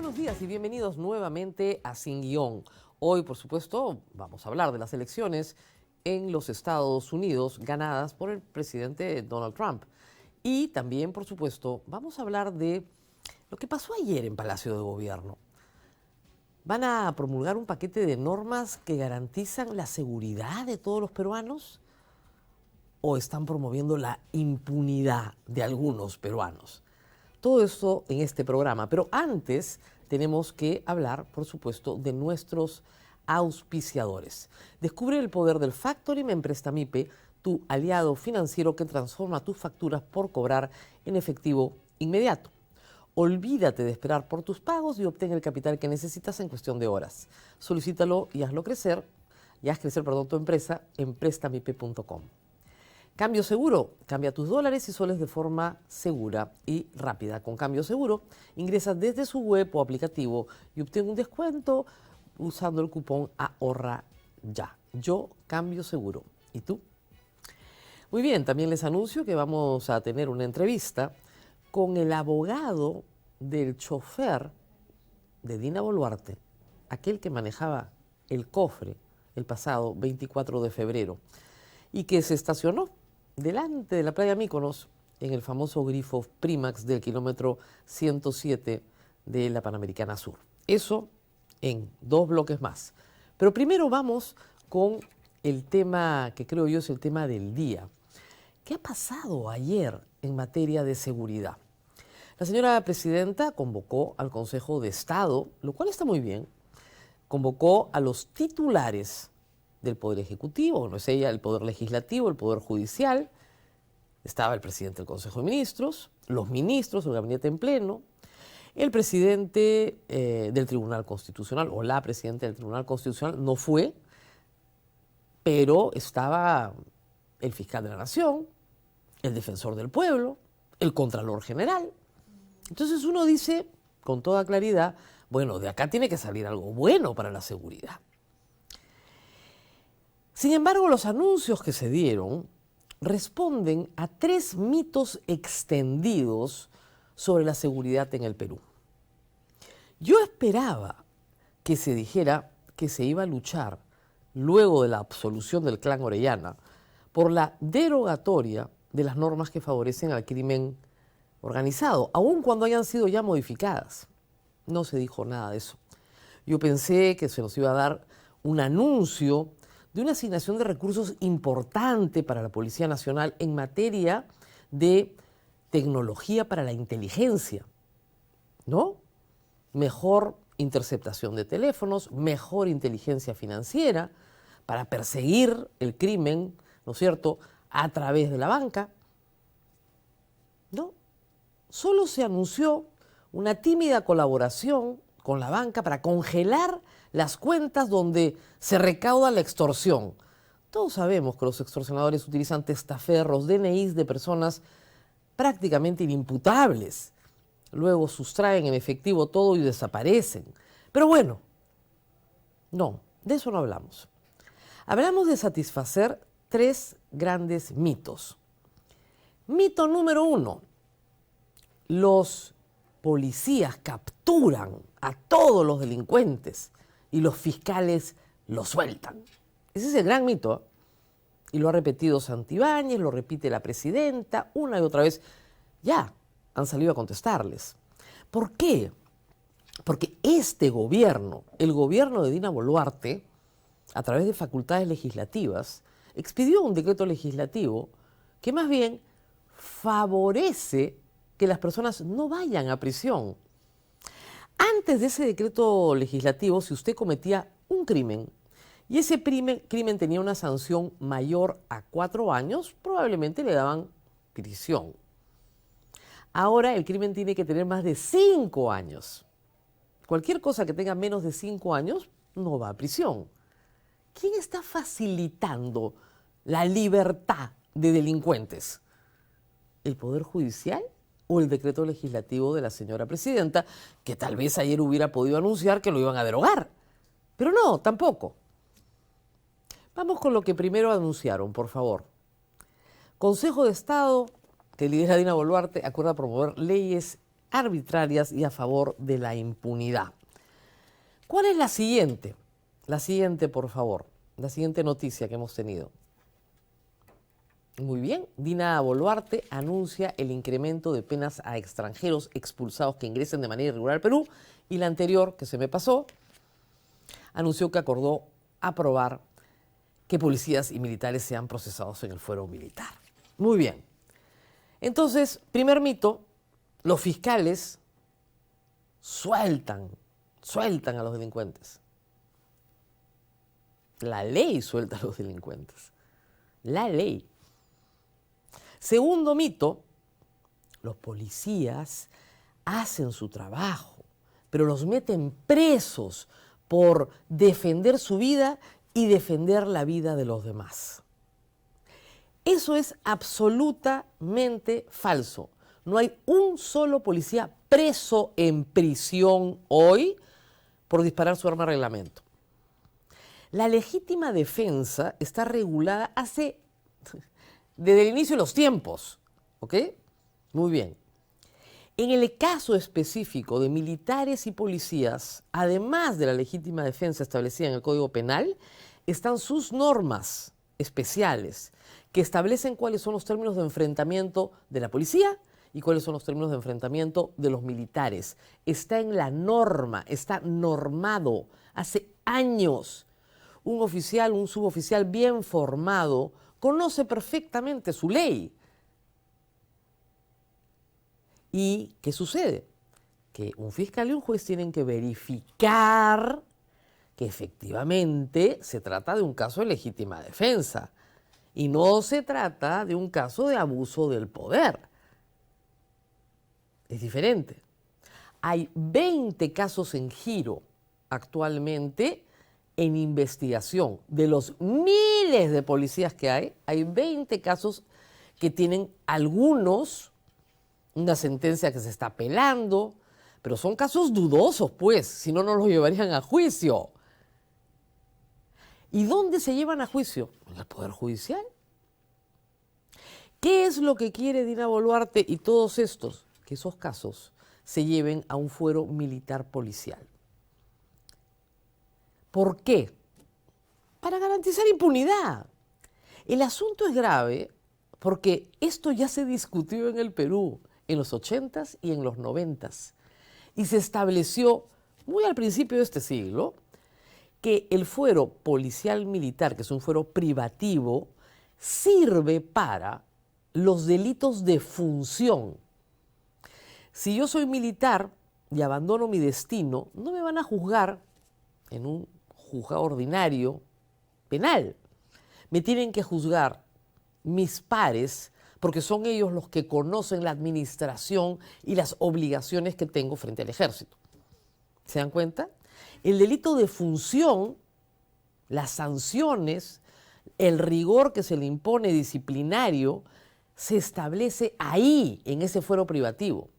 Buenos días y bienvenidos nuevamente a Sin Guión. Hoy, por supuesto, vamos a hablar de las elecciones en los Estados Unidos ganadas por el presidente Donald Trump. Y también, por supuesto, vamos a hablar de lo que pasó ayer en Palacio de Gobierno. ¿Van a promulgar un paquete de normas que garantizan la seguridad de todos los peruanos? ¿O están promoviendo la impunidad de algunos peruanos? Todo esto en este programa, pero antes tenemos que hablar, por supuesto, de nuestros auspiciadores. Descubre el poder del Factoring en Prestamipe, tu aliado financiero que transforma tus facturas por cobrar en efectivo inmediato. Olvídate de esperar por tus pagos y obtén el capital que necesitas en cuestión de horas. Solicítalo y haz crecer tu empresa en prestamipe.com. Cambio Seguro, cambia tus dólares y soles de forma segura y rápida. Con Cambio Seguro, ingresa desde su web o aplicativo y obtén un descuento usando el cupón Ahorra Ya. Yo Cambio Seguro. ¿Y tú? Muy bien, también les anuncio que vamos a tener una entrevista con el abogado del chofer de Dina Boluarte, aquel que manejaba el cofre el pasado 24 de febrero y que se estacionó delante de la playa Míconos, en el famoso grifo Primax del kilómetro 107 de la Panamericana Sur. Eso en 2 bloques más. Pero primero vamos con el tema que creo yo es el tema del día. ¿Qué ha pasado ayer en materia de seguridad? La señora presidenta convocó al Consejo de Estado, lo cual está muy bien. Convocó a los titulares del Poder Ejecutivo, no es ella, el Poder Legislativo, el Poder Judicial, estaba el presidente del Consejo de Ministros, los ministros del gabinete en pleno, el presidente del Tribunal Constitucional o la presidenta del Tribunal Constitucional no fue, pero estaba el fiscal de la Nación, el defensor del pueblo, el Contralor General. Entonces uno dice con toda claridad, bueno, de acá tiene que salir algo bueno para la seguridad. Sin embargo, los anuncios que se dieron responden a 3 mitos extendidos sobre la seguridad en el Perú. Yo esperaba que se dijera que se iba a luchar, luego de la absolución del clan Orellana, por la derogatoria de las normas que favorecen al crimen organizado, aun cuando hayan sido ya modificadas. No se dijo nada de eso. Yo pensé que se nos iba a dar un anuncio de una asignación de recursos importante para la Policía Nacional en materia de tecnología para la inteligencia, ¿no? Mejor interceptación de teléfonos, mejor inteligencia financiera para perseguir el crimen, ¿no es cierto?, a través de la banca. No, solo se anunció una tímida colaboración con la banca para congelar las cuentas donde se recauda la extorsión. Todos sabemos que los extorsionadores utilizan testaferros, DNIs de personas prácticamente inimputables. Luego sustraen en efectivo todo y desaparecen. Pero bueno, no, de eso no hablamos. Hablamos de satisfacer 3 grandes mitos. Mito número 1. Los policías capturan a todos los delincuentes y los fiscales los sueltan. Ese es el gran mito, ¿eh? Y lo ha repetido Santibáñez, lo repite la presidenta, una y otra vez. Ya han salido a contestarles. ¿Por qué? Porque este gobierno, el gobierno de Dina Boluarte, a través de facultades legislativas, expidió un decreto legislativo que más bien favorece que las personas no vayan a prisión. Antes de ese decreto legislativo, si usted cometía un crimen y ese crimen tenía una sanción mayor a 4 años, probablemente le daban prisión. Ahora el crimen tiene que tener más de 5 años. Cualquier cosa que tenga menos de 5 años no va a prisión. ¿Quién está facilitando la libertad de delincuentes? ¿El Poder Judicial o el decreto legislativo de la señora presidenta, que tal vez ayer hubiera podido anunciar que lo iban a derogar? Pero no, tampoco. Vamos con lo que primero anunciaron, por favor. Consejo de Estado, que lidera Dina Boluarte, acuerda promover leyes arbitrarias y a favor de la impunidad. ¿Cuál es la siguiente? La siguiente, por favor. La siguiente noticia que hemos tenido. Muy bien, Dina Boluarte anuncia el incremento de penas a extranjeros expulsados que ingresen de manera irregular al Perú, y la anterior, que se me pasó, anunció que acordó aprobar que policías y militares sean procesados en el fuero militar. Muy bien. Entonces, primer mito, los fiscales sueltan a los delincuentes. La ley suelta a los delincuentes. La ley. Segundo mito, los policías hacen su trabajo, pero los meten presos por defender su vida y defender la vida de los demás. Eso es absolutamente falso. No hay un solo policía preso en prisión hoy por disparar su arma de reglamento. La legítima defensa está regulada desde el inicio de los tiempos, ¿ok? Muy bien. En el caso específico de militares y policías, además de la legítima defensa establecida en el Código Penal, están sus normas especiales que establecen cuáles son los términos de enfrentamiento de la policía y cuáles son los términos de enfrentamiento de los militares. Está en la norma, está normado hace años. Un oficial, un suboficial bien formado conoce perfectamente su ley. ¿Y qué sucede? Que un fiscal y un juez tienen que verificar que efectivamente se trata de un caso de legítima defensa y no se trata de un caso de abuso del poder. Es diferente. Hay 20 casos en giro actualmente en investigación. De los miles de policías que hay 20 casos que tienen algunos una sentencia que se está apelando, pero son casos dudosos, pues, si no, no los llevarían a juicio. ¿Y dónde se llevan a juicio? En el Poder Judicial. ¿Qué es lo que quiere Dina Boluarte y todos estos? Que esos casos se lleven a un fuero militar policial. ¿Por qué? Para garantizar impunidad. El asunto es grave porque esto ya se discutió en el Perú en los 80s y en los 90s. Y se estableció muy al principio de este siglo que el fuero policial militar, que es un fuero privativo, sirve para los delitos de función. Si yo soy militar y abandono mi destino, no me van a juzgar en un juzgado ordinario penal. Me tienen que juzgar mis pares, porque son ellos los que conocen la administración y las obligaciones que tengo frente al ejército. ¿Se dan cuenta? El delito de función, las sanciones, el rigor que se le impone disciplinario, se establece ahí, en ese fuero privativo.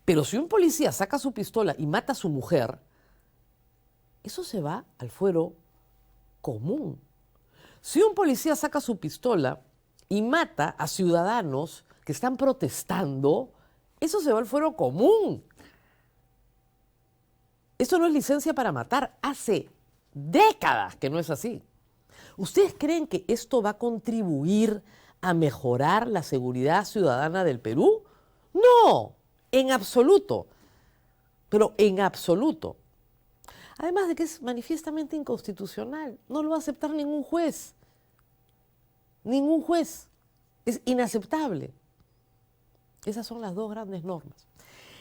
Pero si un policía saca su pistola y mata a su mujer, eso se va al fuero común. Si un policía saca su pistola y mata a ciudadanos que están protestando, eso se va al fuero común. Esto no es licencia para matar. Hace décadas que no es así. ¿Ustedes creen que esto va a contribuir a mejorar la seguridad ciudadana del Perú? No, en absoluto. Pero en absoluto. Además de que es manifiestamente inconstitucional. No lo va a aceptar ningún juez. Ningún juez. Es inaceptable. Esas son las dos grandes normas.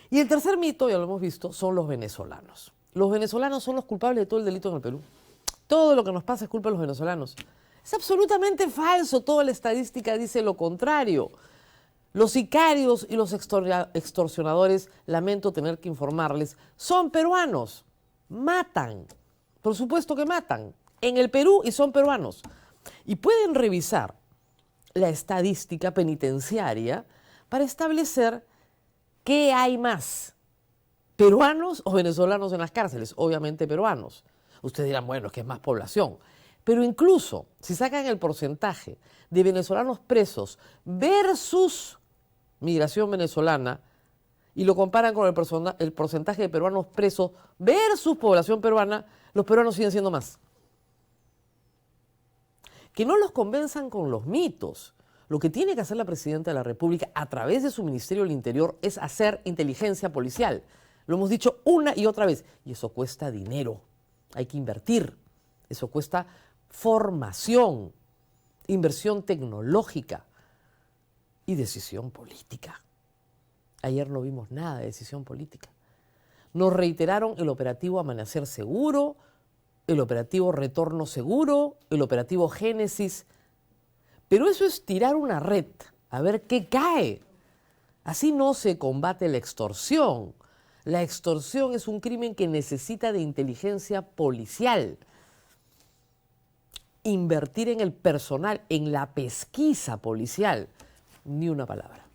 Y el tercer mito, ya lo hemos visto, son los venezolanos. Los venezolanos son los culpables de todo el delito en el Perú. Todo lo que nos pasa es culpa de los venezolanos. Es absolutamente falso. Toda la estadística dice lo contrario. Los sicarios y los extorsionadores, lamento tener que informarles, son peruanos. Matan. Por supuesto que matan. En el Perú y son peruanos. Y pueden revisar la estadística penitenciaria para establecer qué hay más, peruanos o venezolanos en las cárceles. Obviamente peruanos. Ustedes dirán, bueno, es que es más población. Pero incluso si sacan el porcentaje de venezolanos presos versus migración venezolana, y lo comparan con el porcentaje de peruanos presos versus población peruana, los peruanos siguen siendo más. Que no los convenzan con los mitos. Lo que tiene que hacer la Presidenta de la República a través de su Ministerio del Interior es hacer inteligencia policial. Lo hemos dicho una y otra vez. Y eso cuesta dinero. Hay que invertir. Eso cuesta formación, inversión tecnológica y decisión política. Ayer no vimos nada de decisión política. Nos reiteraron el operativo Amanecer Seguro, el operativo Retorno Seguro, el operativo Génesis. Pero eso es tirar una red, a ver qué cae. Así no se combate la extorsión. La extorsión es un crimen que necesita de inteligencia policial. Invertir en el personal, en la pesquisa policial, ni una palabra.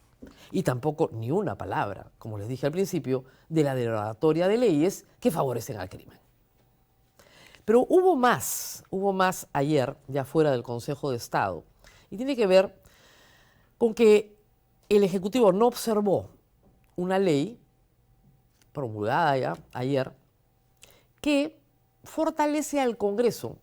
Y tampoco ni una palabra, como les dije al principio, de la derogatoria de leyes que favorecen al crimen. Pero hubo más ayer, ya fuera del Consejo de Estado, y tiene que ver con que el Ejecutivo no observó una ley promulgada ya ayer que fortalece al Congreso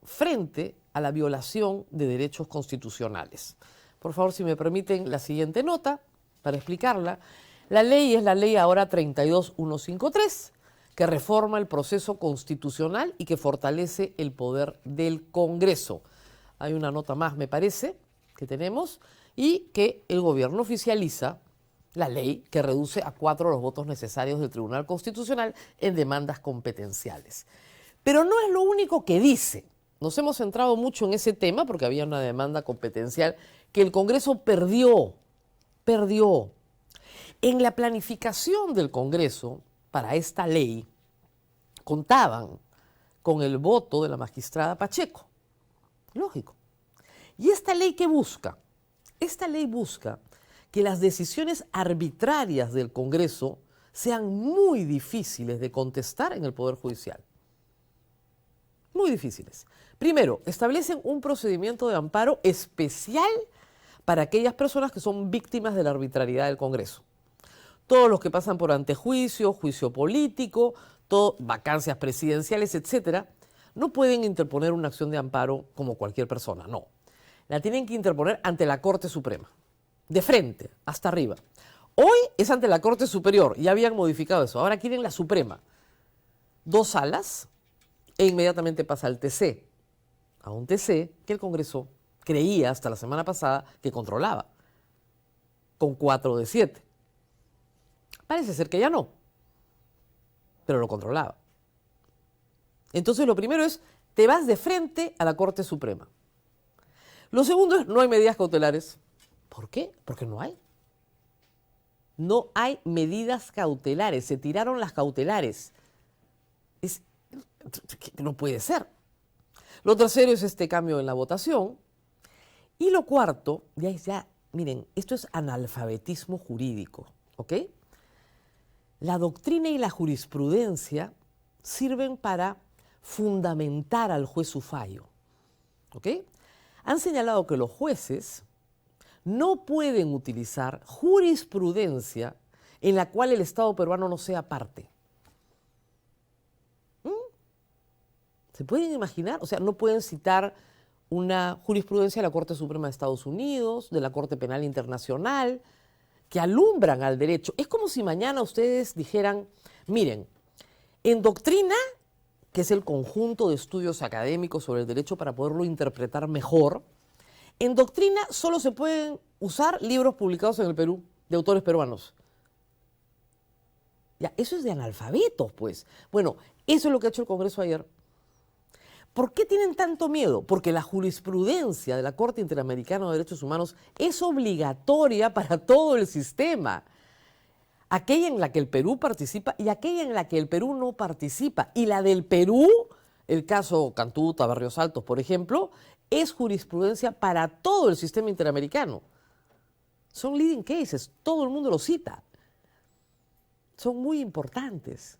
frente a la violación de derechos constitucionales. Por favor, si me permiten la siguiente nota para explicarla. La ley es la ley ahora 32153, que reforma el proceso constitucional y que fortalece el poder del Congreso. Hay una nota más, me parece, que tenemos, y que el gobierno oficializa la ley que reduce a 4 los votos necesarios del Tribunal Constitucional en demandas competenciales. Pero no es lo único que dice. Nos hemos centrado mucho en ese tema porque había una demanda competencial que el Congreso perdió. En la planificación del Congreso para esta ley contaban con el voto de la magistrada Pacheco. Lógico. ¿Y esta ley qué busca? Esta ley busca que las decisiones arbitrarias del Congreso sean muy difíciles de contestar en el Poder Judicial. Muy difíciles. Primero, establecen un procedimiento de amparo especial para aquellas personas que son víctimas de la arbitrariedad del Congreso. Todos los que pasan por antejuicio, juicio político, vacancias presidenciales, etcétera, no pueden interponer una acción de amparo como cualquier persona, no. La tienen que interponer ante la Corte Suprema, de frente, hasta arriba. Hoy es ante la Corte Superior, ya habían modificado eso, ahora quieren la Suprema. 2 salas e inmediatamente pasa al TC, a un TC que el Congreso creía hasta la semana pasada que controlaba, con 4 de 7. Parece ser que ya no, pero lo controlaba. Entonces lo primero es, te vas de frente a la Corte Suprema. Lo segundo es, no hay medidas cautelares. ¿Por qué? Porque no hay. No hay medidas cautelares, se tiraron las cautelares. No puede ser. Lo tercero es este cambio en la votación. Y lo cuarto, miren, esto es analfabetismo jurídico, ¿ok? La doctrina y la jurisprudencia sirven para fundamentar al juez su fallo, ¿ok? Han señalado que los jueces no pueden utilizar jurisprudencia en la cual el Estado peruano no sea parte. ¿Se pueden imaginar? O sea, no pueden citar una jurisprudencia de la Corte Suprema de Estados Unidos, de la Corte Penal Internacional, que alumbran al derecho. Es como si mañana ustedes dijeran, miren, en doctrina, que es el conjunto de estudios académicos sobre el derecho para poderlo interpretar mejor, en doctrina solo se pueden usar libros publicados en el Perú, de autores peruanos. Ya, eso es de analfabetos, pues. Bueno, eso es lo que ha hecho el Congreso ayer. ¿Por qué tienen tanto miedo? Porque la jurisprudencia de la Corte Interamericana de Derechos Humanos es obligatoria para todo el sistema. Aquella en la que el Perú participa y aquella en la que el Perú no participa. Y la del Perú, el caso Cantuta, Barrios Altos, por ejemplo, es jurisprudencia para todo el sistema interamericano. Son leading cases, todo el mundo lo cita. Son muy importantes.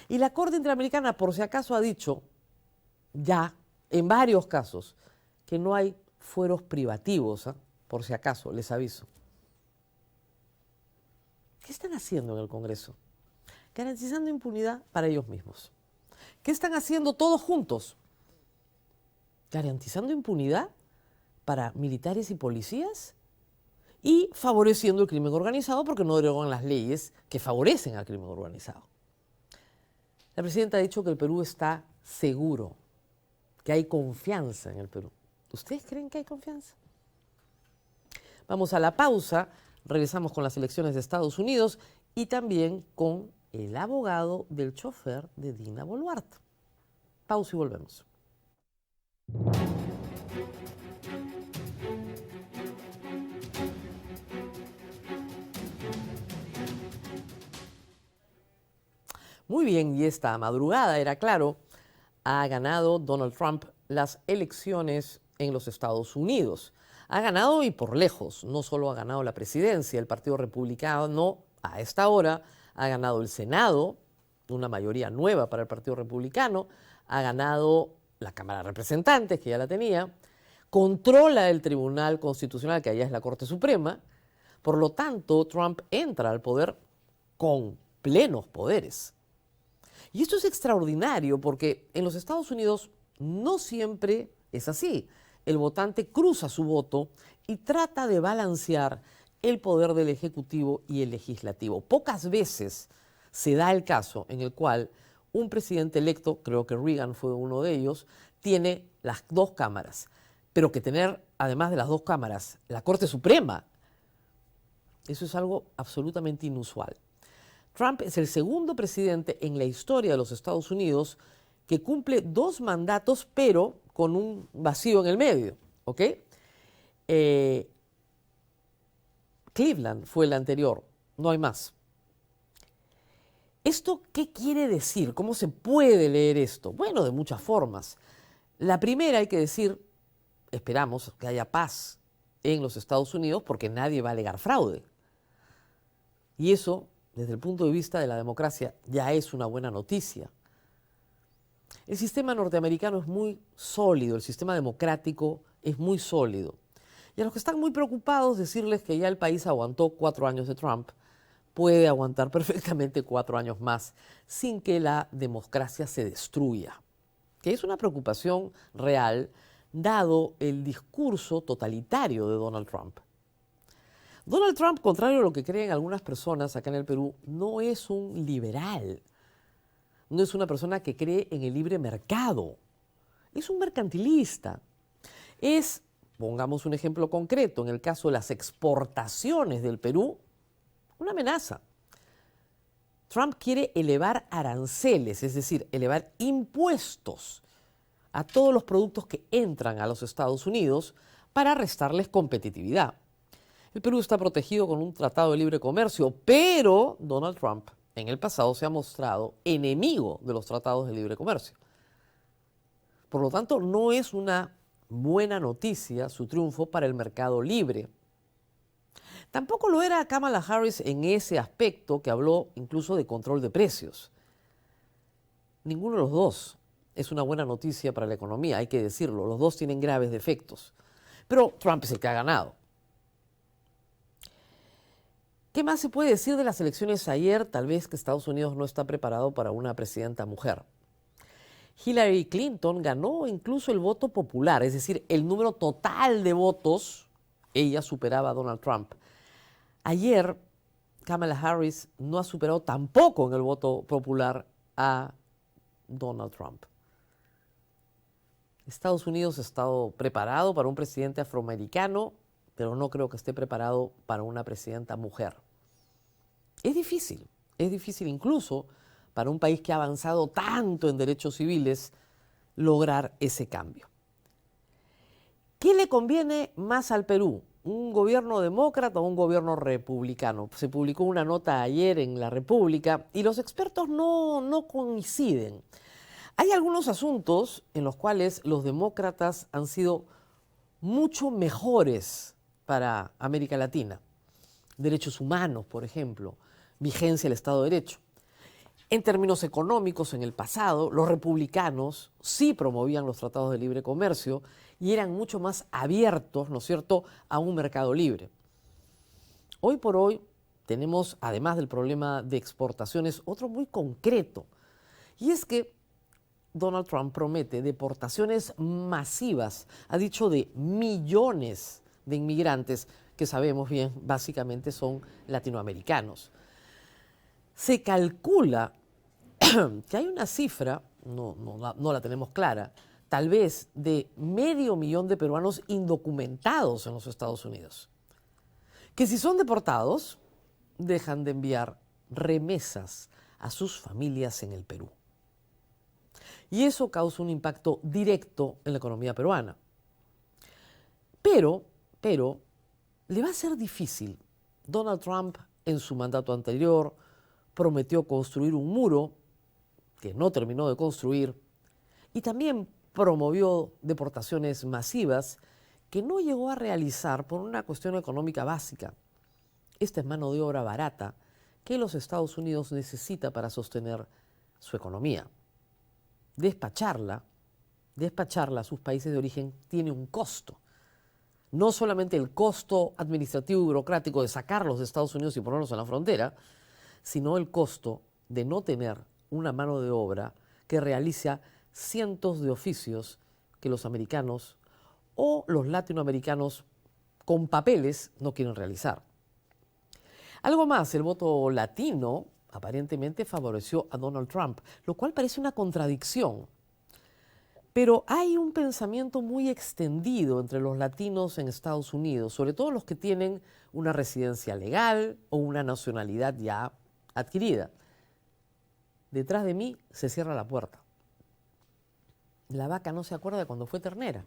Y la Corte Interamericana, por si acaso, ha dicho ya, en varios casos, que no hay fueros privativos, por si acaso, les aviso. ¿Qué están haciendo en el Congreso? Garantizando impunidad para ellos mismos. ¿Qué están haciendo todos juntos? Garantizando impunidad para militares y policías y favoreciendo el crimen organizado porque no derogan las leyes que favorecen al crimen organizado. La presidenta ha dicho que el Perú está seguro, que hay confianza en el Perú. ¿Ustedes creen que hay confianza? Vamos a la pausa, regresamos con las elecciones de Estados Unidos y también con el abogado del chofer de Dina Boluarte. Pausa y volvemos. Muy bien, y esta madrugada, era claro, ha ganado Donald Trump las elecciones en los Estados Unidos. Ha ganado y por lejos, no solo ha ganado la presidencia, el Partido Republicano a esta hora ha ganado el Senado, una mayoría nueva para el Partido Republicano, ha ganado la Cámara de Representantes, que ya la tenía, controla el Tribunal Constitucional, que allá es la Corte Suprema, por lo tanto, Trump entra al poder con plenos poderes. Y esto es extraordinario porque en los Estados Unidos no siempre es así. El votante cruza su voto y trata de balancear el poder del Ejecutivo y el Legislativo. Pocas veces se da el caso en el cual un presidente electo, creo que Reagan fue uno de ellos, tiene las dos cámaras. Pero que tener, además de las dos cámaras, la Corte Suprema, eso es algo absolutamente inusual. Trump es el segundo presidente en la historia de los Estados Unidos que cumple 2 mandatos, pero con un vacío en el medio, ¿ok? Cleveland fue el anterior, no hay más. ¿Esto qué quiere decir? ¿Cómo se puede leer esto? Bueno, de muchas formas. La primera, hay que decir, esperamos que haya paz en los Estados Unidos porque nadie va a alegar fraude. Y eso, desde el punto de vista de la democracia, ya es una buena noticia. El sistema norteamericano es muy sólido, el sistema democrático es muy sólido. Y a los que están muy preocupados, decirles que ya el país aguantó 4 años de Trump, puede aguantar perfectamente 4 años más sin que la democracia se destruya, que es una preocupación real dado el discurso totalitario de Donald Trump. Donald Trump, contrario a lo que creen algunas personas acá en el Perú, no es un liberal, no es una persona que cree en el libre mercado, es un mercantilista. Es, pongamos un ejemplo concreto, en el caso de las exportaciones del Perú, una amenaza. Trump quiere elevar aranceles, es decir, elevar impuestos a todos los productos que entran a los Estados Unidos para restarles competitividad. El Perú está protegido con un tratado de libre comercio, pero Donald Trump en el pasado se ha mostrado enemigo de los tratados de libre comercio. Por lo tanto, no es una buena noticia su triunfo para el mercado libre. Tampoco lo era Kamala Harris en ese aspecto que habló incluso de control de precios. Ninguno de los dos es una buena noticia para la economía, hay que decirlo. Los dos tienen graves defectos. Pero Trump es el que ha ganado. ¿Qué más se puede decir de las elecciones ayer? Tal vez que Estados Unidos no está preparado para una presidenta mujer. Hillary Clinton ganó incluso el voto popular, es decir, el número total de votos, ella superaba a Donald Trump. Ayer, Kamala Harris no ha superado tampoco en el voto popular a Donald Trump. Estados Unidos ha estado preparado para un presidente afroamericano, pero no creo que esté preparado para una presidenta mujer. Es difícil incluso para un país que ha avanzado tanto en derechos civiles lograr ese cambio. ¿Qué le conviene más al Perú? ¿Un gobierno demócrata o un gobierno republicano? Se publicó una nota ayer en La República y los expertos no coinciden. Hay algunos asuntos en los cuales los demócratas han sido mucho mejores para América Latina. Derechos humanos, por ejemplo, vigencia del Estado de Derecho. En términos económicos, en el pasado, los republicanos sí promovían los tratados de libre comercio y eran mucho más abiertos, ¿no es cierto?, a un mercado libre. Hoy por hoy, tenemos, además del problema de exportaciones, otro muy concreto. Y es que Donald Trump promete deportaciones masivas, ha dicho de millones de inmigrantes, que sabemos bien, básicamente son latinoamericanos. Se calcula que hay una cifra, no la tenemos clara, tal vez de 500.000 de peruanos indocumentados en los Estados Unidos, que si son deportados, dejan de enviar remesas a sus familias en el Perú. Y eso causa un impacto directo en la economía peruana. Pero, le va a ser difícil. Donald Trump, en su mandato anterior, prometió construir un muro que no terminó de construir y también promovió deportaciones masivas que no llegó a realizar por una cuestión económica básica. Esta es mano de obra barata que los Estados Unidos necesita para sostener su economía. Despacharla a sus países de origen tiene un costo. No solamente el costo administrativo y burocrático de sacarlos de Estados Unidos y ponerlos en la frontera, sino el costo de no tener una mano de obra que realiza cientos de oficios que los americanos o los latinoamericanos con papeles no quieren realizar. Algo más, el voto latino aparentemente favoreció a Donald Trump, lo cual parece una contradicción. Pero hay un pensamiento muy extendido entre los latinos en Estados Unidos, sobre todo los que tienen una residencia legal o una nacionalidad ya adquirida. Detrás de mí se cierra la puerta. La vaca no se acuerda de cuando fue ternera.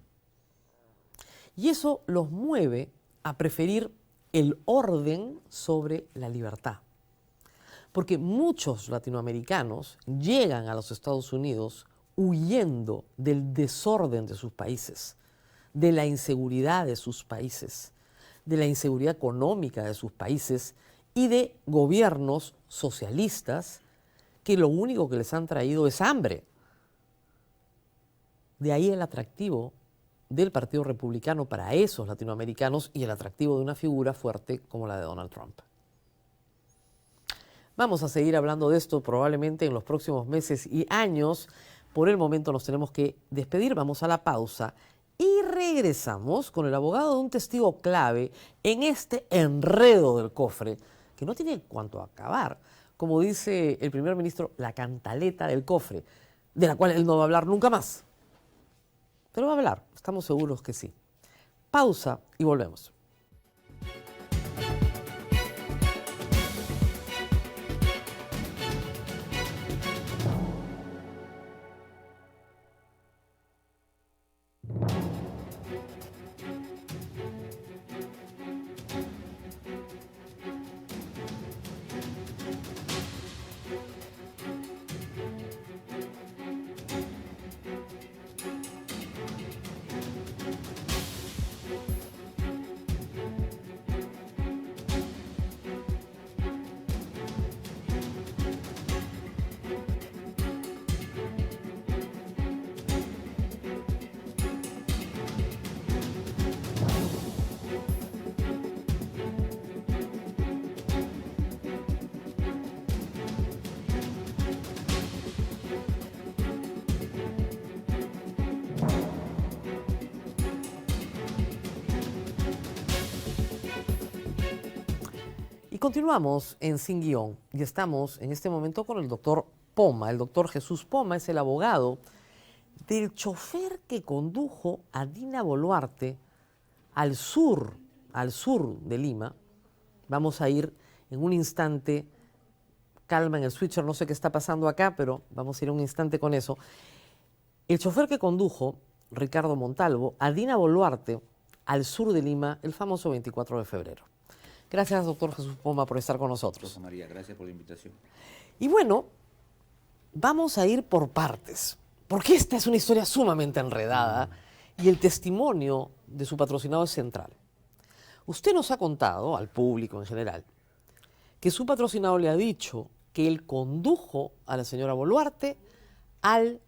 Y eso los mueve a preferir el orden sobre la libertad. Porque muchos latinoamericanos llegan a los Estados Unidos huyendo del desorden de sus países, de la inseguridad de sus países, de la inseguridad económica de sus países y de gobiernos socialistas que lo único que les han traído es hambre. De ahí el atractivo del Partido Republicano para esos latinoamericanos y el atractivo de una figura fuerte como la de Donald Trump. Vamos a seguir hablando de esto probablemente en los próximos meses y años. Por el momento nos tenemos que despedir, vamos a la pausa y regresamos con el abogado de un testigo clave en este enredo del cofre, que no tiene cuánto acabar. Como dice el primer ministro, la cantaleta del cofre, de la cual él no va a hablar nunca más. Pero va a hablar, estamos seguros que sí. Pausa y volvemos. Y continuamos en Sin Guión y estamos en este momento con el doctor Poma. El doctor Jesús Poma es el abogado del chofer que condujo a Dina Boluarte al sur de Lima. Vamos a ir en un instante, calma en el switcher, no sé qué está pasando acá, pero vamos a ir un instante con eso. El chofer que condujo, Ricardo Montalvo, a Dina Boluarte al sur de Lima el famoso 24 de febrero. Gracias, doctor Jesús Poma, por estar con nosotros. Rosa María, gracias por la invitación. Y bueno, vamos a ir por partes, porque esta es una historia sumamente enredada y el testimonio de su patrocinado es central. Usted nos ha contado, al público en general, que su patrocinado le ha dicho que él condujo a la señora Boluarte al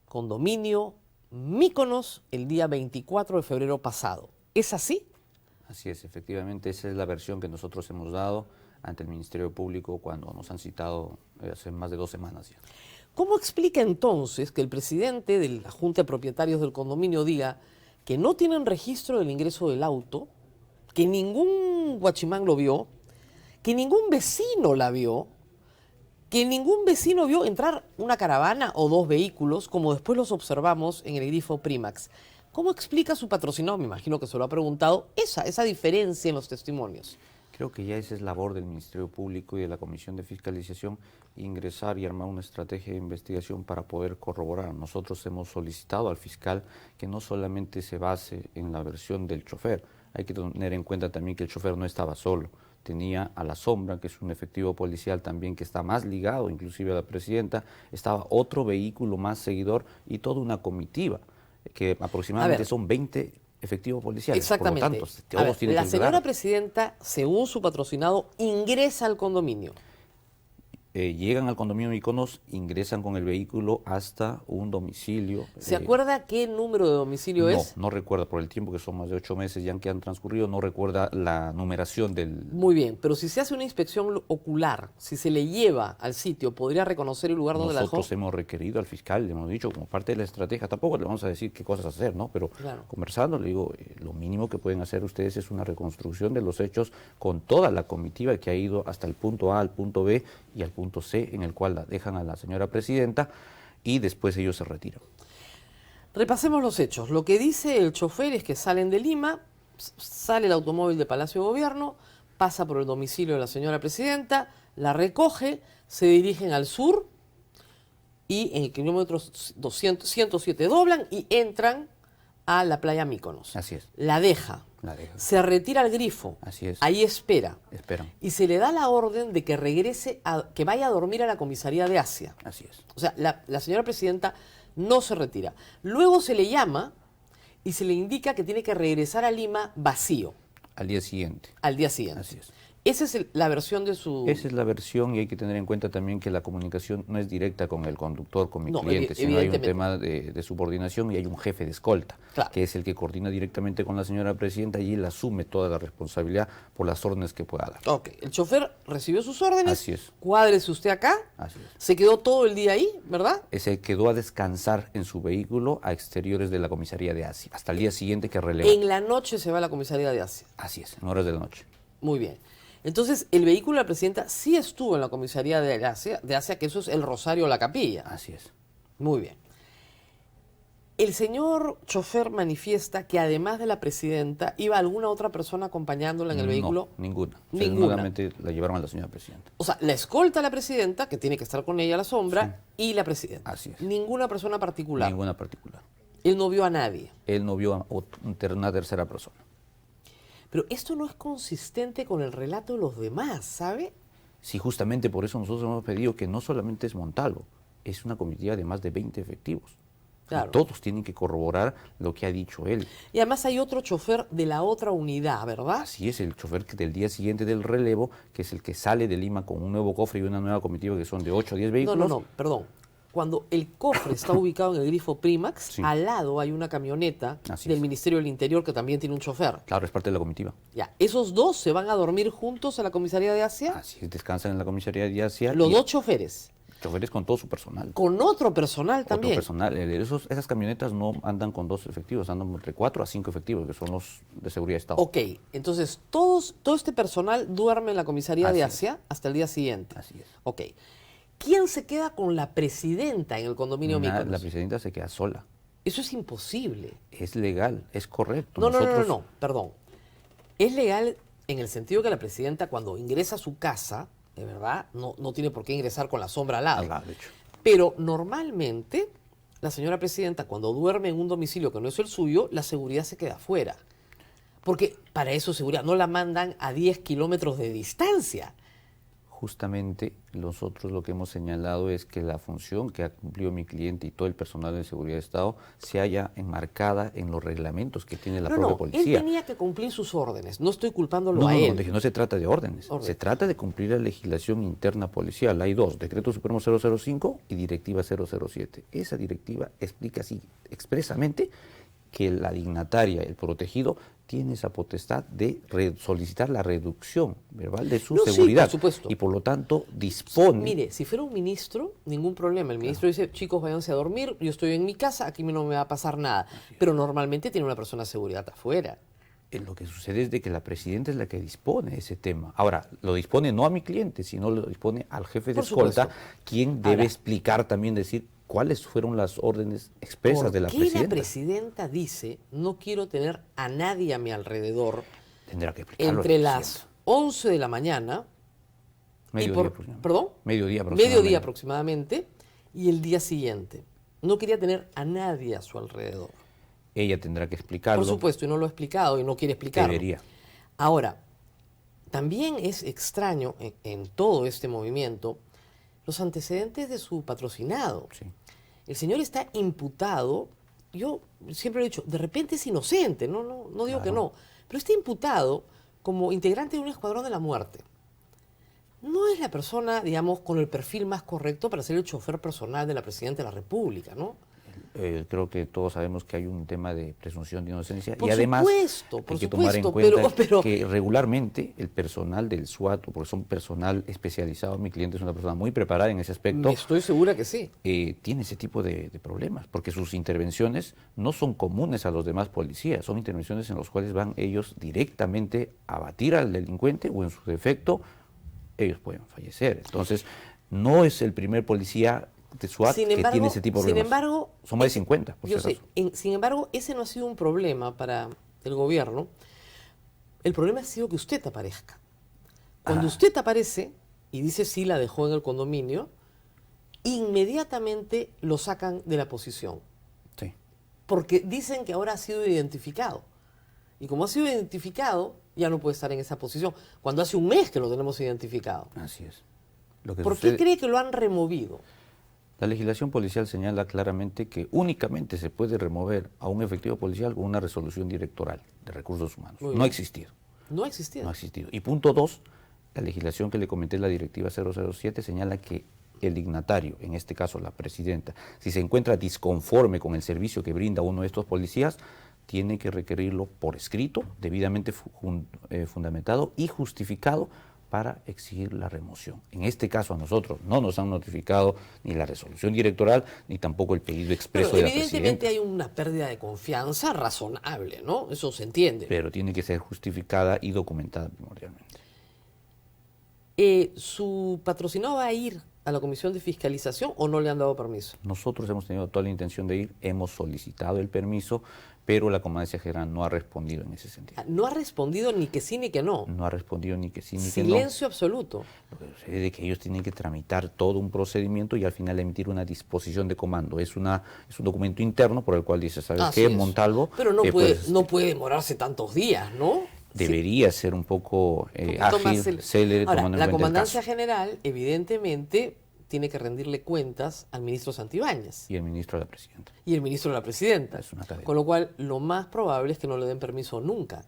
condominio Mykonos el día 24 de febrero pasado. ¿Es así? Así es, efectivamente esa es la versión que nosotros hemos dado ante el Ministerio Público cuando nos han citado hace más de 2 semanas ya. ¿Cómo explica entonces que el presidente de la Junta de Propietarios del condominio diga que no tienen registro del ingreso del auto, que ningún guachimán lo vio, que ningún vecino la vio, que ningún vecino vio entrar una caravana o 2 vehículos, como después los observamos en el grifo Primax? ¿Cómo explica su patrocinado? Me imagino que se lo ha preguntado, esa diferencia en los testimonios. Creo que ya esa es labor del Ministerio Público y de la Comisión de Fiscalización, ingresar y armar una estrategia de investigación para poder corroborar. Nosotros hemos solicitado al fiscal que no solamente se base en la versión del chofer, hay que tener en cuenta también que el chofer no estaba solo, tenía a la sombra, que es un efectivo policial también que está más ligado inclusive a la presidenta, estaba otro vehículo más seguidor y toda una comitiva, que aproximadamente son 20 efectivos policiales. Exactamente. Por lo tanto, todos tienen la que señora ayudar. presidenta, según su patrocinado, ingresa al condominio. Llegan al condominio Mykonos, ingresan con el vehículo hasta un domicilio. ¿Se acuerda qué número de domicilio es? No recuerda, por el tiempo que son más de 8 meses ya que han transcurrido, no recuerda la numeración del... Muy bien, pero si se hace una inspección ocular, si se le lleva al sitio, ¿podría reconocer el lugar donde la dejó? Nosotros hemos requerido al fiscal, le hemos dicho como parte de la estrategia, tampoco le vamos a decir qué cosas hacer, ¿no? Pero claro, conversando le digo, lo mínimo que pueden hacer ustedes es una reconstrucción de los hechos con toda la comitiva que ha ido hasta el punto A, al punto B y al punto C, en el cual la dejan a la señora presidenta y después ellos se retiran. Repasemos los hechos. Lo que dice el chofer es que salen de Lima, sale el automóvil de Palacio de Gobierno, pasa por el domicilio de la señora presidenta, la recoge, se dirigen al sur y en el kilómetro 107 doblan y entran a la playa Mykonos. Así es. La deja. Se retira al grifo. Así es. Ahí espera. Esperan. Y se le da la orden de que regrese, que vaya a dormir a la comisaría de Asia. Así es. O sea, la señora presidenta no se retira. Luego se le llama y se le indica que tiene que regresar a Lima vacío. Al día siguiente. Al día siguiente. Así es. Esa es la versión de su... Esa es la versión y hay que tener en cuenta también que la comunicación no es directa con el conductor, con mi cliente, sino hay un tema de subordinación y hay un jefe de escolta, claro, que es el que coordina directamente con la señora presidenta y él asume toda la responsabilidad por las órdenes que pueda dar. Ok, el chofer recibió sus órdenes, así es, cuádrese usted acá, así es, se quedó todo el día ahí, ¿verdad? Se quedó a descansar en su vehículo a exteriores de la comisaría de Asia, hasta el día siguiente que releva. En la noche se va a la comisaría de Asia. Así es, en horas de la noche. Muy bien. Entonces, el vehículo de la presidenta sí estuvo en la comisaría de Asia, que eso es el Rosario o la Capilla. Así es. Muy bien. El señor chofer manifiesta que además de la presidenta, ¿iba alguna otra persona acompañándola en el vehículo? Ninguna. Ninguna. Solamente la llevaron a la señora presidenta. O sea, la escolta a la presidenta, que tiene que estar con ella a la sombra, sí, y la presidenta. Así es. Ninguna persona particular. Ninguna particular. Él no vio a nadie. Él no vio a una tercera persona. Pero esto no es consistente con el relato de los demás, ¿sabe? Sí, justamente por eso nosotros hemos pedido que no solamente es Montalvo, es una comitiva de más de 20 efectivos. Claro. Y todos tienen que corroborar lo que ha dicho él. Y además hay otro chofer de la otra unidad, ¿verdad? Así es, el chofer que del día siguiente del relevo, que es el que sale de Lima con un nuevo cofre y una nueva comitiva que son de 8 a 10 vehículos. No, perdón. Cuando el cofre está ubicado en el grifo Primax, sí, al lado hay una camioneta del Ministerio del Interior que también tiene un chofer. Claro, es parte de la comitiva. Ya, ¿esos dos se van a dormir juntos a la comisaría de Asia? Así es, descansan en la comisaría de Asia. Los dos choferes. Choferes con todo su personal. Con otro personal también. Otro personal. Esas camionetas no andan con 2 efectivos, andan entre 4 a 5 efectivos, que son los de seguridad de Estado. Ok, entonces todo este personal duerme en la comisaría de Asia hasta el día siguiente. Así es. Ok. ¿Quién se queda con la presidenta en el condominio Mykonos? La presidenta se queda sola. Eso es imposible. Es legal, es correcto. No, perdón. Es legal en el sentido que la presidenta cuando ingresa a su casa, de verdad, no tiene por qué ingresar con la sombra al lado. De hecho. Pero normalmente la señora presidenta cuando duerme en un domicilio que no es el suyo, la seguridad se queda afuera. Porque para eso seguridad no la mandan a 10 kilómetros de distancia. Justamente nosotros lo que hemos señalado es que la función que ha cumplido mi cliente y todo el personal de seguridad de Estado se haya enmarcada en los reglamentos que tiene la propia policía. Él tenía que cumplir sus órdenes, no estoy culpándolo a él. No se trata de órdenes, se trata de cumplir la legislación interna policial. Hay 2, Decreto Supremo 005 y Directiva 007. Esa directiva explica así expresamente que la dignataria, el protegido, tiene esa potestad de solicitar la reducción verbal de su No, sí, seguridad. por supuesto. Y por lo tanto dispone... Mire, si fuera un ministro, ningún problema. El ministro dice, chicos, váyanse a dormir, yo estoy en mi casa, aquí no me va a pasar nada. Pero normalmente tiene una persona de seguridad afuera. Lo que sucede es de que la presidenta es la que dispone de ese tema. Ahora, lo dispone no a mi cliente, sino lo dispone al jefe de Por escolta, supuesto. quien debe explicar también, decir cuáles fueron las órdenes expresas de la ¿Por qué presidenta. la presidenta dice, no quiero tener a nadie a mi alrededor Tendrá que explicarlo. entre las 11 de la mañana Mediodía aproximadamente. ¿Perdón? Mediodía aproximadamente y el día siguiente? No quería tener a nadie a su alrededor. Ella tendrá que explicarlo. Por supuesto, y no lo ha explicado y no quiere explicarlo. Debería. Ahora, también es extraño en todo este movimiento los antecedentes de su patrocinado. Sí. El señor está imputado, yo siempre lo he dicho, de repente es inocente, no digo que no, pero está imputado como integrante de un escuadrón de la muerte. No es la persona, digamos, con el perfil más correcto para ser el chofer personal de la Presidenta de la República, ¿no? Creo que todos sabemos que hay un tema de presunción de inocencia Por y además supuesto, hay que tomar en cuenta que regularmente el personal del SWAT, porque son personal especializado, mi cliente es una persona muy preparada en ese aspecto. Estoy segura que sí. Tiene ese tipo de problemas, porque sus intervenciones no son comunes a los demás policías, son intervenciones en las cuales van ellos directamente a abatir al delincuente o en su defecto ellos pueden fallecer. Entonces, no es el primer policía de SWAT que tiene ese tipo de problemas. Sin embargo, son más de 50, por yo si acaso. sé, sin embargo, ese no ha sido un problema para el gobierno. El problema ha sido que usted aparezca. Cuando usted aparece y dice sí, la dejó en el condominio, inmediatamente lo sacan de la posición. Sí. Porque dicen que ahora ha sido identificado. Y como ha sido identificado, ya no puede estar en esa posición. Cuando hace un mes que lo tenemos identificado. Así es. Lo que ¿Por qué cree que lo han removido? La legislación policial señala claramente que únicamente se puede remover a un efectivo policial con una resolución directoral de recursos humanos. No ha existido. No ha existido. No ha existido. Y punto 2, la legislación que le comenté, la directiva 007, señala que el dignatario, en este caso la presidenta, si se encuentra disconforme con el servicio que brinda uno de estos policías, tiene que requerirlo por escrito, debidamente fundamentado y justificado para exigir la remoción. En este caso a nosotros no nos han notificado ni la resolución directoral ni tampoco el pedido expreso de la presidenta. Evidentemente hay una pérdida de confianza razonable, ¿no? Eso se entiende. Pero tiene que ser justificada y documentada primordialmente. ¿Su patrocinado va a ir a la Comisión de Fiscalización o no le han dado permiso? Nosotros hemos tenido toda la intención de ir, hemos solicitado el permiso, pero la Comandancia General no ha respondido en ese sentido. No ha respondido ni que sí ni que no. No ha respondido ni que sí ni que no. Silencio absoluto. Lo que sucede es que ellos tienen que tramitar todo un procedimiento y al final emitir una disposición de comando. Es un documento interno por el cual dice, ¿sabes qué, Montalvo? Pero no puede demorarse tantos días, ¿no? Debería ser un poco ágil, célere, Ahora, tomando en la cuenta Comandancia el caso. General, evidentemente, tiene que rendirle cuentas al ministro Santibáñez. Y el ministro de la Presidenta. Y el ministro de la Presidenta. Es una cadena. Con lo cual, lo más probable es que no le den permiso nunca.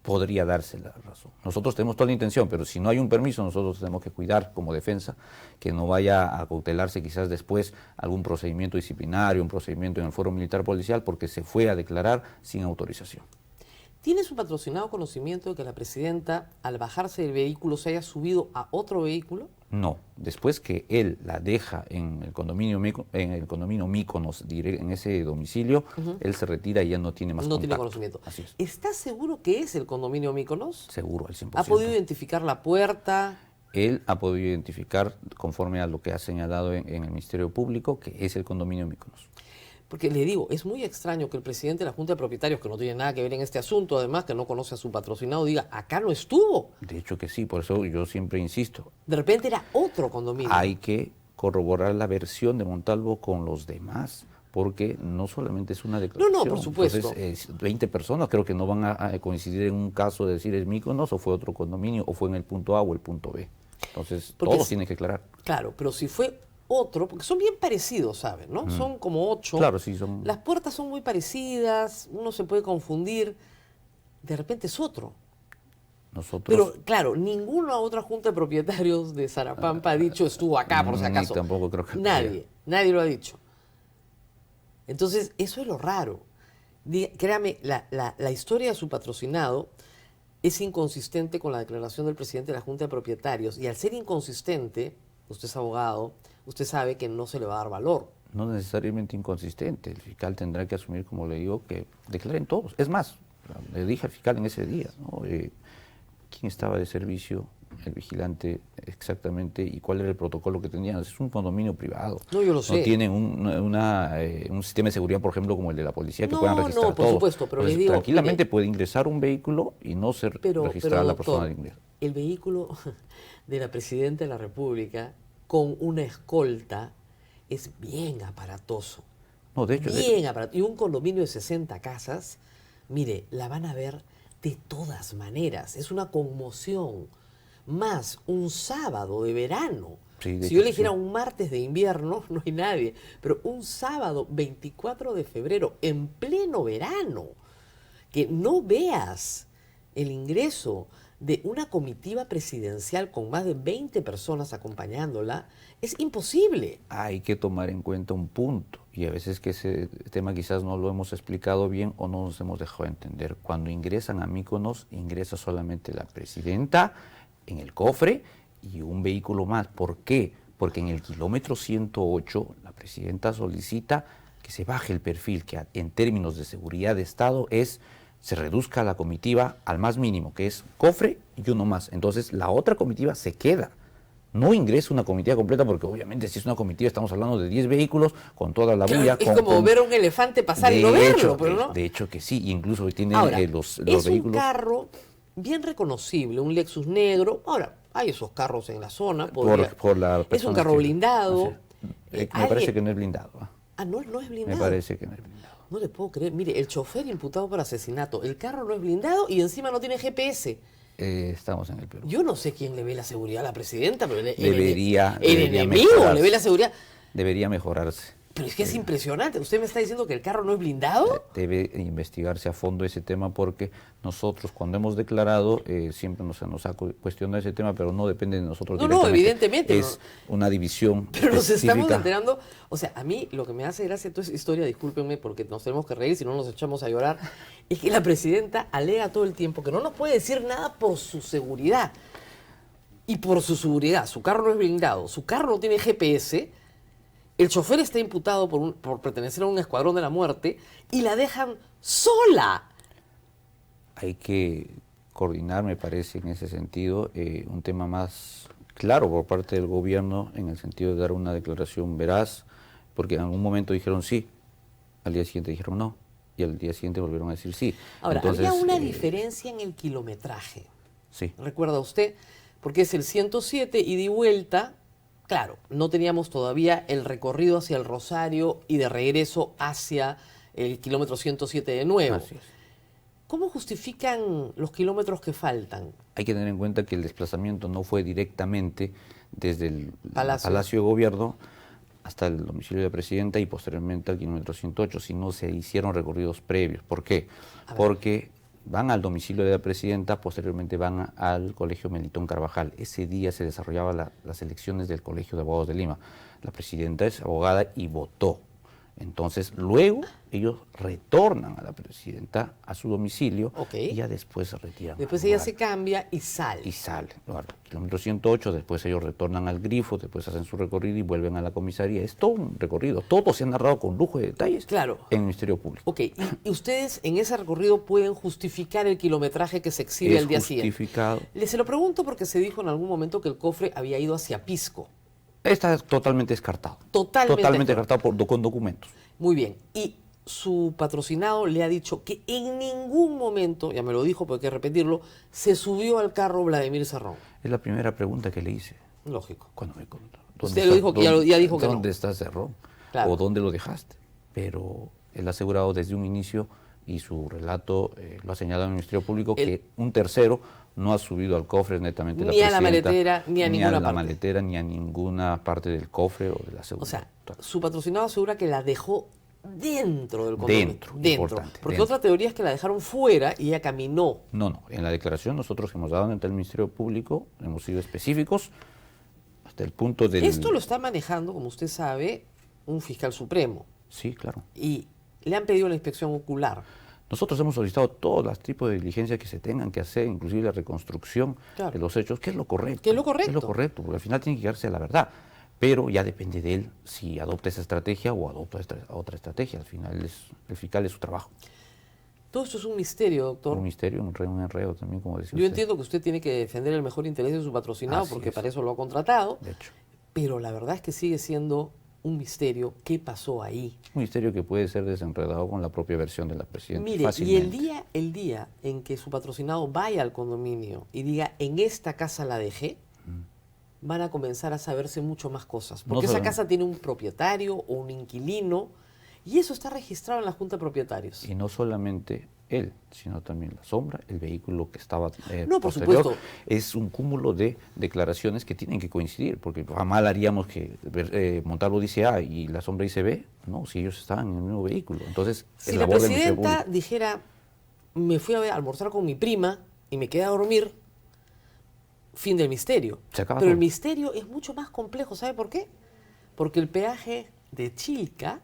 Podría darse la razón. Nosotros tenemos toda la intención, pero si no hay un permiso, nosotros tenemos que cuidar como defensa que no vaya a cautelarse quizás después algún procedimiento disciplinario, un procedimiento en el Foro Militar Policial, porque se fue a declarar sin autorización. ¿Tiene su patrocinado conocimiento de que la presidenta, al bajarse del vehículo, se haya subido a otro vehículo? No. Después que él la deja en el condominio Míconos, en ese domicilio, él se retira y ya no tiene más contacto. No tiene conocimiento. Así es. ¿Está seguro que es el condominio Míconos? Seguro, al 100%. ¿Ha podido identificar la puerta? Él ha podido identificar, conforme a lo que ha señalado en el Ministerio Público, que es el condominio Míconos. Porque le digo, es muy extraño que el presidente de la Junta de Propietarios, que no tiene nada que ver en este asunto, además que no conoce a su patrocinado, diga, acá no estuvo. De hecho que sí, por eso yo siempre insisto. De repente era otro condominio. Hay que corroborar la versión de Montalvo con los demás, porque no solamente es una declaración. No, por supuesto. Entonces, 20 personas creo que no van a coincidir en un caso de decir es Míconos o fue otro condominio, o fue en el punto A o el punto B. Entonces, todos tienen que aclarar. Claro, pero si fue otro, porque son bien parecidos, ¿saben? ¿No? Son como 8. Claro, sí, son. Las puertas son muy parecidas, uno se puede confundir. De repente es otro. Nosotros. Pero, claro, ninguna otra junta de propietarios de Zarapampa ha dicho estuvo acá, por si acaso. Tampoco creo que. Nadie lo ha dicho. Entonces, eso es lo raro. Créame, la historia de su patrocinado es inconsistente con la declaración del presidente de la Junta de Propietarios. Y al ser inconsistente, usted es abogado, usted sabe que no se le va a dar valor. No necesariamente inconsistente. El fiscal tendrá que asumir, como le digo, que declaren todos. Es más, le dije al fiscal en ese día, ¿no? ¿Quién estaba de servicio? El vigilante exactamente, y cuál era el protocolo que tenían. Es un condominio privado. No, yo lo sé. No tienen un sistema de seguridad, por ejemplo, como el de la policía, que No, puedan registrar no, por todo. supuesto, pero Entonces, les digo, tranquilamente mire, puede ingresar un vehículo y no ser registrada la persona de ingreso. El vehículo de la Presidenta de la República con una escolta es bien aparatoso. No, de hecho, Bien aparatoso. Y un condominio de 60 casas, mire, la van a ver de todas maneras. Es una conmoción. Más un sábado de verano. Sí, Si yo le dijera un martes de invierno, no hay nadie. Pero un sábado, 24 de febrero, en pleno verano, que no veas el ingreso de una comitiva presidencial con más de 20 personas acompañándola, es imposible. hay que tomar en cuenta un punto, y a veces que ese tema quizás no lo hemos explicado bien o no nos hemos dejado entender. Cuando ingresan a Mykonos, ingresa solamente la presidenta en el cofre y un vehículo más. ¿Por qué? Porque en el kilómetro 108 la presidenta solicita que se baje el perfil, que en términos de seguridad de Estado se reduzca la comitiva al más mínimo, que es cofre y uno más. Entonces la otra comitiva se queda. No ingresa una comitiva completa, porque obviamente si es una comitiva estamos hablando de 10 vehículos con toda la bulla. Es como ver a un elefante pasar y no verlo, pero no. De hecho que sí, incluso tienen Ahora, los es vehículos. un carro bien reconocible, un Lexus negro. Ahora, hay esos carros en la zona. Por la es un carro blindado. Me parece que no es blindado. No es blindado. Me parece que no es blindado. No le puedo creer. Mire, el chofer imputado por asesinato, el carro no es blindado y encima no tiene GPS. Estamos en el Perú. Yo no sé quién le ve la seguridad a la presidenta, pero el debería enemigo mejorarse. le ve la seguridad. Debería mejorarse. Pero es que es impresionante. ¿Usted me está diciendo que el carro no es blindado? Debe investigarse a fondo ese tema, porque nosotros cuando hemos declarado siempre nos ha cuestionado ese tema, pero no depende de nosotros directamente. No, evidentemente. Es una división Pero nos específica. estamos enterando. O sea, a mí lo que me hace gracia toda esa historia, discúlpenme porque nos tenemos que reír, si no nos echamos a llorar, es que la presidenta alega todo el tiempo que no nos puede decir nada por su seguridad. Y por su seguridad, su carro no es blindado, su carro no tiene GPS. El chofer está imputado por pertenecer a un escuadrón de la muerte y la dejan sola. Hay que coordinar, me parece, en ese sentido, un tema más claro por parte del gobierno, en el sentido de dar una declaración veraz, porque en algún momento dijeron sí, al día siguiente dijeron no, y al día siguiente volvieron a decir sí. Ahora, había una diferencia en el kilometraje. Sí. ¿Recuerda usted? Porque es el 107 ida y vuelta. Claro, no teníamos todavía el recorrido hacia el Rosario y de regreso hacia el kilómetro 107 de nuevo. Así es. ¿Cómo justifican los kilómetros que faltan? Hay que tener en cuenta que el desplazamiento no fue directamente desde el Palacio de Gobierno hasta el domicilio de la presidenta y posteriormente al kilómetro 108, sino se hicieron recorridos previos. ¿Por qué? Porque van al domicilio de la presidenta, posteriormente van al Colegio Melitón Carvajal. Ese día se desarrollaban las elecciones del Colegio de Abogados de Lima. La presidenta es abogada y votó. Entonces, luego ellos retornan a la presidenta a su domicilio y ya después se retiran. Después ella se cambia y sale. Y sale. Claro, kilómetro 108, después ellos retornan al Grifo, después hacen su recorrido y vuelven a la comisaría. Es todo un recorrido. Todo se ha narrado con lujo de detalles en el Ministerio Público. Ok, y ustedes en ese recorrido pueden justificar el kilometraje que se exhibe al día siguiente. Justificado. Se lo pregunto porque se dijo en algún momento que el cofre había ido hacia Pisco. Está totalmente descartado. Totalmente descartado con documentos. Muy bien. Y su patrocinado le ha dicho que en ningún momento, ya me lo dijo, pero hay que repetirlo, se subió al carro Vladimir Cerrón. Es la primera pregunta que le hice. Lógico. Cuando me contó. Usted lo dijo que ya dijo que no. ¿Dónde está Cerrón? Claro. ¿O dónde lo dejaste? Pero él ha asegurado desde un inicio, y su relato lo ha señalado en el Ministerio Público, que un tercero no ha subido al cofre netamente ni a la maletera, ni a ninguna parte. Ni a la maletera, ni a ninguna parte del cofre o de la seguridad. O sea, su patrocinado asegura que la dejó dentro del condominio. Dentro. Porque otra teoría es que la dejaron fuera y ella caminó. No. En la declaración nosotros que hemos dado ante el Ministerio Público hemos sido específicos hasta el punto del... Esto lo está manejando, como usted sabe, un fiscal supremo. Sí, claro. Y le han pedido la inspección ocular. Nosotros hemos solicitado todos los tipos de diligencias que se tengan que hacer, inclusive la reconstrucción de los hechos, que es lo correcto. ¿Qué es lo correcto? Es lo correcto, porque al final tiene que llegarse a la verdad. Pero ya depende de él si adopta esa estrategia o adopta otra estrategia. Al final el fiscal es su trabajo. Todo esto es un misterio, doctor. Un misterio, un enredo también, como decía Yo usted. entiendo que usted tiene que defender el mejor interés de su patrocinado, Así porque es. para eso lo ha contratado. De hecho. Pero la verdad es que sigue siendo un misterio qué pasó ahí. Un misterio que puede ser desenredado con la propia versión de la presidenta. Mire, y fácilmente. el día en que su patrocinado vaya al condominio y diga, en esta casa la dejé, van a comenzar a saberse mucho más cosas. Porque esa casa tiene un propietario o un inquilino, y eso está registrado en la Junta de Propietarios. Y no solamente él, sino también la sombra, el vehículo que estaba No, por posterior. supuesto. Es un cúmulo de declaraciones que tienen que coincidir, porque mal haríamos que Montalvo dice A y la sombra dice B, no, si ellos estaban en el mismo vehículo. Entonces, Si es la labor del Ministerio presidenta Público. dijera, me fui a almorzar con mi prima y me quedé a dormir, fin del misterio. Se acaba Pero el todo. misterio es mucho más complejo, ¿sabe por qué? Porque el peaje de Chilca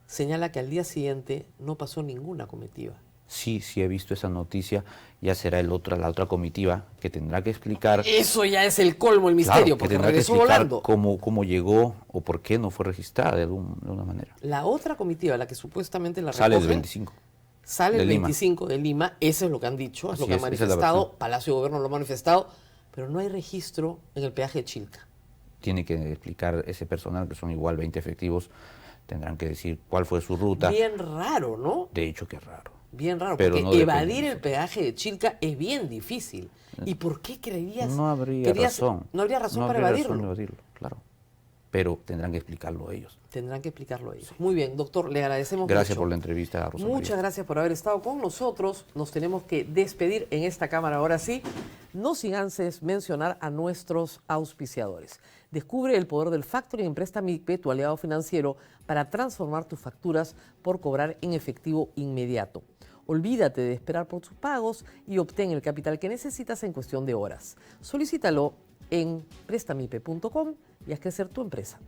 señala que al día siguiente no pasó ninguna comitiva. Sí, sí he visto esa noticia, ya será la otra comitiva que tendrá que explicar. Eso ya es el colmo, el misterio, Claro, que porque tendrá que regresó explicar volando. cómo llegó o por qué no fue registrada de alguna manera. La otra comitiva, la que supuestamente la Sale el recogen, 25. sale de el Lima. 25 de Lima, eso es lo que han dicho, es Así lo que han es, esa es la manifestado, versión. Palacio de Gobierno lo ha manifestado, pero no hay registro en el peaje de Chilca. Tiene que explicar ese personal, que son igual 20 efectivos, tendrán que decir cuál fue su ruta. Bien raro, ¿no? De hecho, qué raro. Bien raro, Pero porque no depende evadir de el peaje de Chilca es bien difícil. ¿Y por qué creerías? No habría querías- razón. No habría razón No para habría evadirlo. razón de evadirlo, claro. Pero tendrán que explicarlo ellos. Tendrán que explicarlo ellos. Muy bien, doctor, le agradecemos Gracias mucho. por la entrevista, Rosa María. Muchas gracias por haber estado con nosotros. Nos tenemos que despedir en esta cámara ahora sí, no sin antes mencionar a nuestros auspiciadores. Descubre el poder del factoring en Prestamipe, tu aliado financiero, para transformar tus facturas por cobrar en efectivo inmediato. Olvídate de esperar por tus pagos y obtén el capital que necesitas en cuestión de horas. Solicítalo en prestamipe.com y haz crecer tu empresa.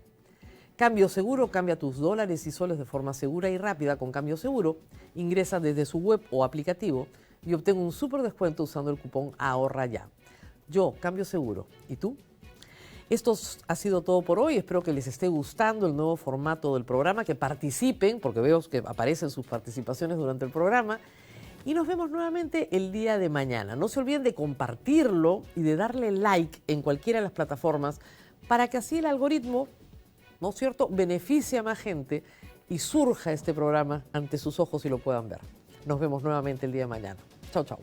Cambio Seguro, cambia tus dólares y soles de forma segura y rápida con Cambio Seguro. Ingresa desde su web o aplicativo y obtén un súper descuento usando el cupón Ahorra Ya. Yo, Cambio Seguro. ¿Y tú? Esto ha sido todo por hoy. Espero que les esté gustando el nuevo formato del programa, que participen, porque veo que aparecen sus participaciones durante el programa. Y nos vemos nuevamente el día de mañana. No se olviden de compartirlo y de darle like en cualquiera de las plataformas para que así el algoritmo, ¿no es cierto?, beneficie a más gente y surja este programa ante sus ojos y lo puedan ver. Nos vemos nuevamente el día de mañana. Chao, chao.